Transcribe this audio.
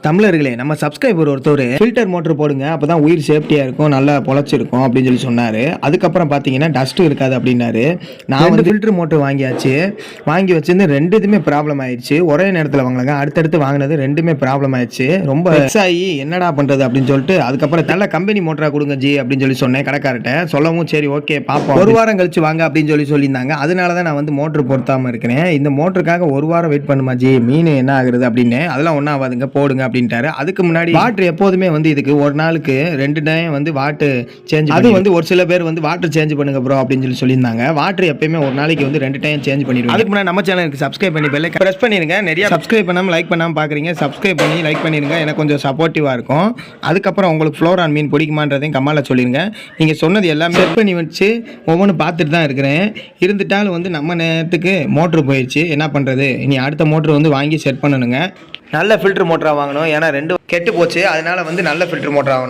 தமிழர்களே, நம்ம சப்ஸ்கிரைபர் ஒருத்தர் ஃபில்டர் மோட்டர் போடுங்க, அப்பதான் உயிர் சேஃப்டியா இருக்கும், நல்லா பொழைச்சிருக்கும் அப்படின்னு சொல்லி சொன்னாரு. அதுக்கப்புறம் பார்த்தீங்கன்னா டஸ்ட் இருக்காது அப்படின்னாரு. நான் வந்து ஃபில்டர் மோட்டர் வாங்கியாச்சு. வாங்கி வச்சிருந்து ரெண்டுமே ப்ராப்ளம் ஆயிடுச்சு. ஒரே நேரத்தில் வாங்கலங்க, அடுத்தடுத்து வாங்கினது ரெண்டுமே ப்ராப்ளம் ஆயிடுச்சு. ரொம்ப வெக்ஸ் ஆகி என்னடா பண்றது அப்படின்னு சொல்லிட்டு அதுக்கப்புறம் நல்ல கம்பெனி மோட்டரா கொடுங்க ஜி அப்படின்னு சொல்லி சொன்னேன் கடைக்காரட்ட. சொல்லவும் சரி ஓகே பார்ப்போம், ஒரு வாரம் கழிச்சு வாங்க அப்படின்னு சொல்லியிருந்தாங்க. அதனால தான் நான் வந்து மோட்டர் பொருத்தாம இருக்கிறேன். இந்த மோட்டருக்காக ஒரு வாரம் வெயிட் பண்ணுமா ஜி, மீன் என்ன ஆகுறது அப்படின்னு. அதெல்லாம் ஒன்றும் ஆகாதுங்க, போடுங்க அப்படின்ட்டாரு. அதுக்கு முன்னாடி வாட்டர் எப்போதுமே வந்து இதுக்கு ஒரு நாளுக்கு 2 டைம் வந்து வாட்டர் சேஞ்ச், அது வந்து ஒரு சில பேர் வந்து வாட்டர் சேஞ்ச் பண்ணுங்க ப்ரோ அப்படின்னு சொல்லியிருந்தாங்க. வாட்டர் எப்பயுமே ஒரு நாளைக்கு வந்து 2 டைம் சேஞ்ச் பண்ணிடுவோம். அதுக்கு முன்னாடி நம்ம சேனலுக்கு சப்ஸ்கிரைப் பண்ணி பெல் பிரஸ் பண்ணிருங்க. நிறைய சப்ஸ்கிரைப் பண்ணாமல் லைக் பண்ணாமல் பார்க்குறீங்க, சப்ஸ்கிரைப் பண்ணி லைக் பண்ணிருங்க, எனக்கு கொஞ்சம் சப்போர்ட்டிவாக இருக்கும். அதுக்கப்புறம் உங்களுக்கு ஃப்ளோரான் மீன் பிடிக்குமான்றதையும் கம்மால சொல்லிடுங்க. நீங்கள் சொன்னது எல்லாமே செட் பண்ணி வச்சு ஒவ்வொன்றும் பார்த்துட்டு தான் இருக்கிறேன். இருந்துட்டாலும் வந்து நம்ம நேரத்துக்கு மோட்ரு போயிடுச்சு, என்ன பண்ணுறது, இனி அடுத்த மோட்ரு வந்து வாங்கி செட் பண்ணணுங்க. நல்ல ஃபில்டர் மோட்டராக வாங்கணும், ஏன்னா 2 கெட்டு போச்சு. அதனால வந்து நல்ல ஃபில்டர் மோட்டர் ஆகணும்.